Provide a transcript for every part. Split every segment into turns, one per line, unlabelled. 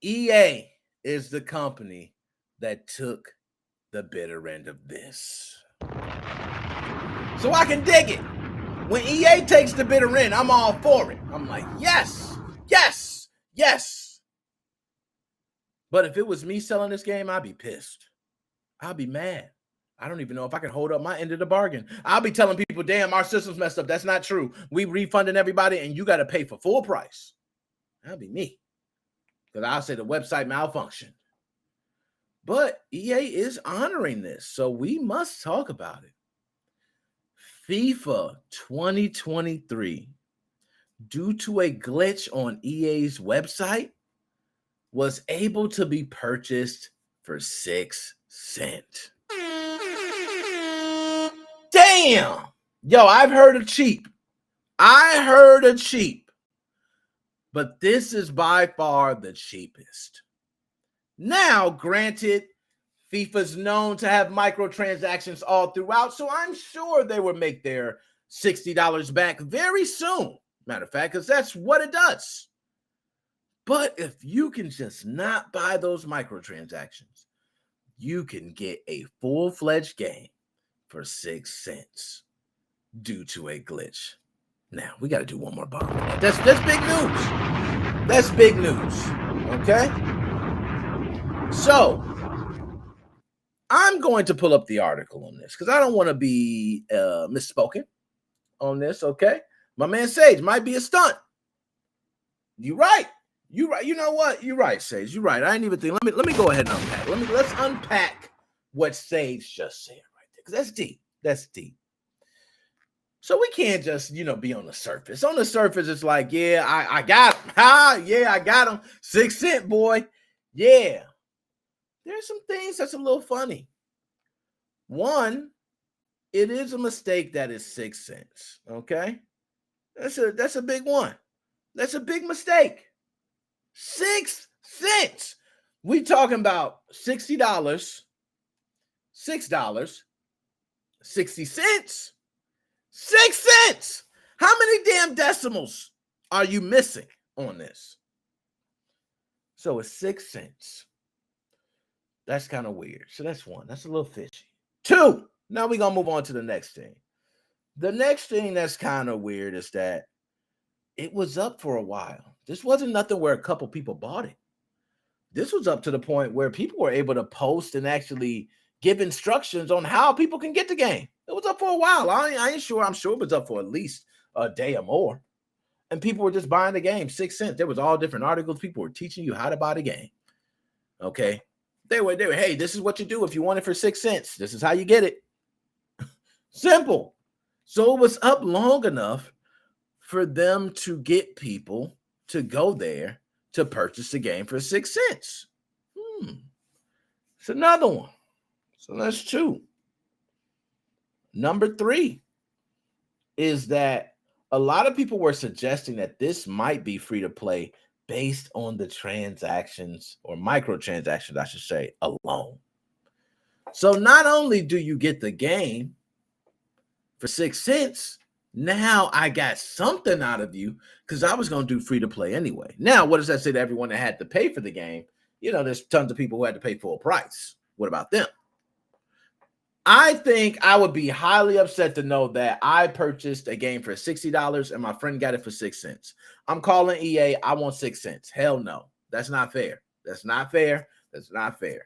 EA is the company that took the bitter end of this. So I can dig it. When EA takes the bitter end, I'm all for it. I'm like, yes, yes, yes. But if it was me selling this game, I'd be pissed. I'd be mad. I don't even know if I can hold up my end of the bargain. I'll be telling people, damn, our system's messed up. That's not true. We refunding everybody and you got to pay for full price. That'll be me. Because I'll say the website malfunctioned. But EA is honoring this, so we must talk about it. FIFA 2023, due to a glitch on EA's website, was able to be purchased for 6 cents. Damn! Yo, I've heard of cheap. I heard of cheap. But this is by far the cheapest. Now, granted, FIFA's known to have microtransactions all throughout, so I'm sure they will make their $60 back very soon. Matter of fact, because that's what it does. But if you can just not buy those microtransactions, you can get a full-fledged game for 6 cents due to a glitch. Now, we got to do one more bomb. That's big news. That's big news, okay? So, I'm going to pull up the article on this because I don't want to be misspoken on this, okay? My man Sage might be a stunt. You're right. You're right. You know what? You're right, Sage. You're right. I ain't even think. Let me go ahead and unpack. Let's unpack what Sage just said right there. Because that's deep. That's deep. So we can't just, be on the surface. On the surface, it's like, yeah, I got him. Yeah, I got him. 6 cent, boy. Yeah. There's some things that's a little funny. One, it is a mistake that is 6 cents. Okay? That's a big one. That's a big mistake. 6 cents. We talking about $60, $6, 60 cents, 6 cents. How many damn decimals are you missing on this? So it's 6 cents. That's kind of weird. So that's one. That's a little fishy. 2. Now we're going to move on to the next thing. The next thing that's kind of weird is that it was up for a while. This wasn't nothing where a couple people bought it. This was up to the point where people were able to post and actually give instructions on how people can get the game. It was up for a while. I ain't sure. I'm sure it was up for at least a day or more. And people were just buying the game, 6 cents. There was all different articles. People were teaching you how to buy the game. Okay. They were, hey, this is what you do if you want it for 6 cents. This is how you get it. Simple. So it was up long enough for them to get people to go there to purchase the game for 6 cents. It's another one. So that's 2. Number 3 is that a lot of people were suggesting that this might be free to play based on the transactions or microtransactions, I should say, alone. So not only do you get the game for 6 cents, now I got something out of you because I was going to do free to play anyway. Now, what does that say to everyone that had to pay for the game? There's tons of people who had to pay full price. What about them? I think I would be highly upset to know that I purchased a game for $60 and my friend got it for 6 cents. I'm calling EA. I want 6 cents. Hell no. That's not fair. That's not fair. That's not fair.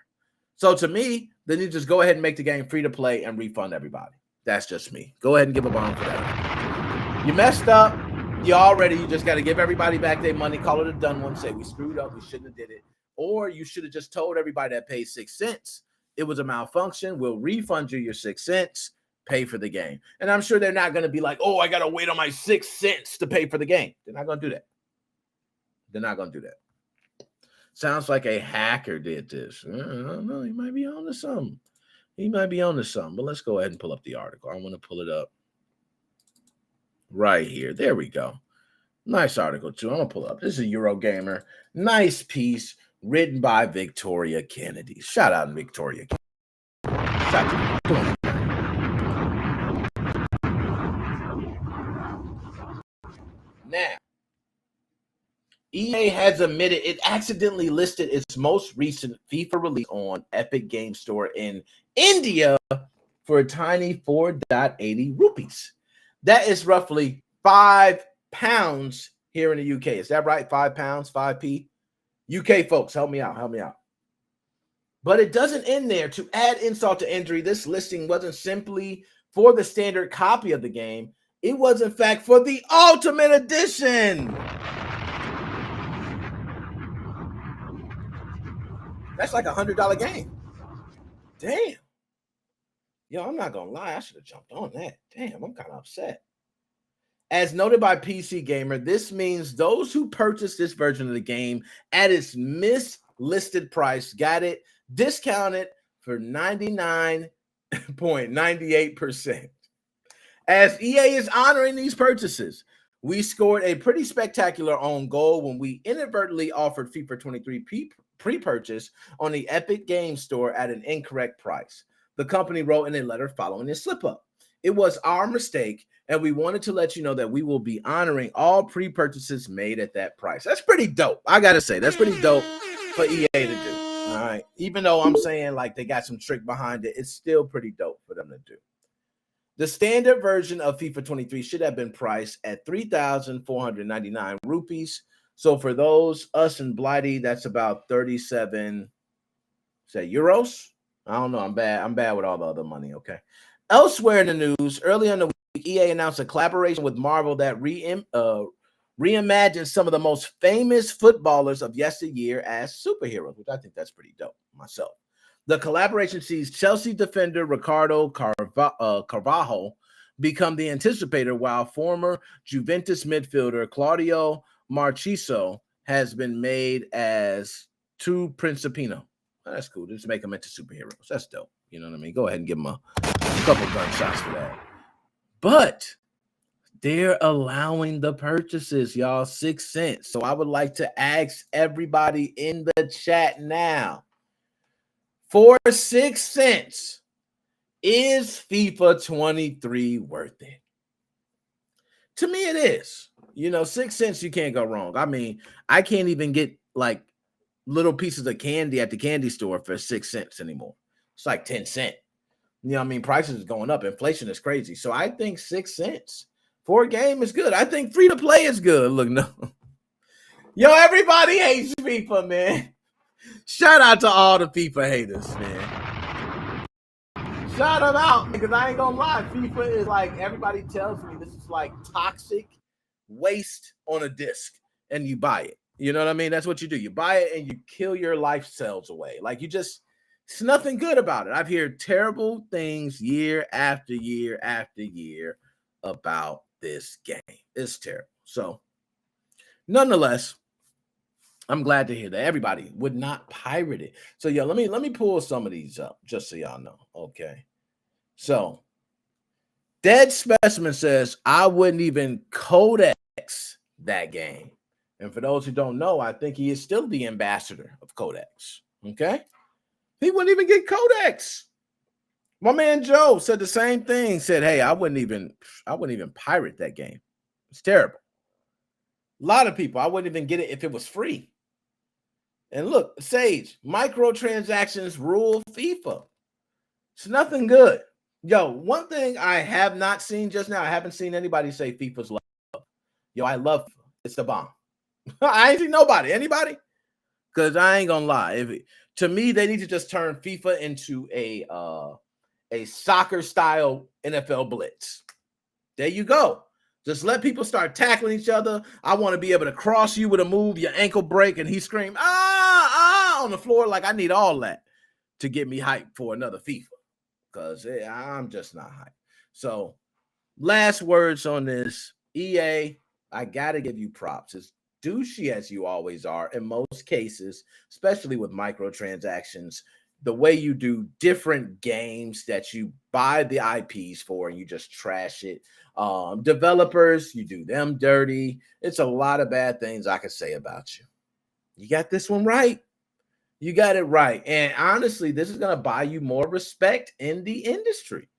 So to me, then you just go ahead and make the game free to play and refund everybody. That's just me. Go ahead and give a bomb for that. You messed up. You just got to give everybody back their money. Call it a done one. Say we screwed up. We shouldn't have did it. Or you should have just told everybody that paid 6 cents. It was a malfunction. We'll refund you your 6 cents. Pay for the game. And I'm sure they're not going to be like, oh, I got to wait on my 6 cents to pay for the game. They're not going to do that. They're not going to do that. Sounds like a hacker did this. I don't know. He might be on to something. But let's go ahead and pull up the article. I want to pull it up right here. There we go. Nice article, too. I'm going to pull up. This is a Eurogamer. Nice piece written by Victoria Kennedy. Shout out to Victoria Kennedy. Shout out to Victoria. Now, EA has admitted it accidentally listed its most recent FIFA release on Epic Game Store in India for a tiny 4.80 rupees. That is roughly £5 here in the UK. Is that right? £5, 5p? UK folks, help me out. Help me out. But it doesn't end there. To add insult to injury, this listing wasn't simply for the standard copy of the game. It was, in fact, for the Ultimate Edition. That's like $100 game. Damn. Yo, I'm not going to lie. I should have jumped on that. Damn, I'm kind of upset. As noted by PC Gamer, this means those who purchased this version of the game at its mislisted price got it discounted for 99.98%. As EA is honoring these purchases, we scored a pretty spectacular own goal when we inadvertently offered FIFA 23 pre-purchase on the Epic Game Store at an incorrect price. The company wrote in a letter following this slip-up. It was our mistake, and we wanted to let you know that we will be honoring all pre-purchases made at that price. That's pretty dope. I got to say, that's pretty dope for EA to do. All right. Even though I'm saying like they got some trick behind it, it's still pretty dope for them to do. The standard version of FIFA 23 should have been priced at 3,499 rupees. So for those, us and Blighty, that's about 37, say euros. I don't know. I'm bad with all the other money. Okay. Elsewhere in the news, earlier in the week, EA announced a collaboration with Marvel that reimagined some of the most famous footballers of yesteryear as superheroes, which I think that's pretty dope myself. The collaboration sees Chelsea defender Ricardo Carvalho become the anticipator, while former Juventus midfielder Claudio Marchisio has been made as Tu Principino. Oh, that's cool. Just make them into superheroes. That's dope. You know what I mean? Go ahead and give them a couple gunshots for that. But they're allowing the purchases, y'all, 6 cents. So I would like to ask everybody in the chat now, for 6 cents, is FIFA 23 worth it? To me, it is. 6 cents, you can't go wrong. I mean, I can't even get like little pieces of candy at the candy store for 6 cents anymore. It's like 10 cents. I mean, prices is going up. Inflation is crazy. So I think 6 cents for a game is good. I think free to play is good. Look, no. Yo, everybody hates FIFA, man. Shout out to all the FIFA haters, man. Shout them out, because I ain't gonna lie. FIFA is like, everybody tells me this is like toxic waste on a disc, and you buy it. You know what I mean? That's what you do. You buy it and you kill your life cells away. Like it's nothing good about it. I've heard terrible things year after year after year about this game. It's terrible. So, nonetheless, I'm glad to hear that everybody would not pirate it. So, yeah, let me pull some of these up just so y'all know. Okay. So, Dead Specimen says, I wouldn't even codex that game. And for those who don't know, I think he is still the ambassador of Codex. Okay. He wouldn't even get Codex. My man Joe said the same thing. Said, hey, I wouldn't even pirate that game. It's terrible. A lot of people, I wouldn't even get it if it was free. And look, Sage, microtransactions rule FIFA. It's nothing good. Yo, one thing I have not seen just now, I haven't seen anybody say FIFA's love. Yo, I love FIFA. It's the bomb. I ain't seen nobody. Anybody? Because I ain't gonna lie. To me, they need to just turn FIFA into a soccer style NFL blitz. There you go. Just let people start tackling each other. I want to be able to cross you with a move, your ankle break, and he scream on the floor. Like, I need all that to get me hyped for another FIFA, because I'm just not hyped. So, last words on this. EA, I gotta give you props. As douchey as you always are in most cases, especially with microtransactions, the way you do different games that you buy the IPs for and you just trash it. Developers, you do them dirty. It's a lot of bad things I could say about you. You got this one right. You got it right. And honestly, this is going to buy you more respect in the industry,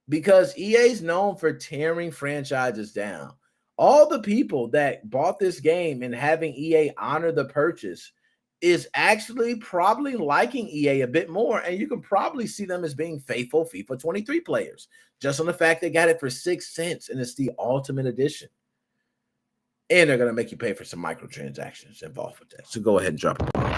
because EA is known for tearing franchises down. all the people that bought this game and having EA honor the purchase is actually probably liking EA a bit more. And you can probably see them as being faithful FIFA 23 players, just on the fact they got it for 6 cents and it's the Ultimate Edition. And they're going to make you pay for some microtransactions involved with that. So go ahead and drop a bomb.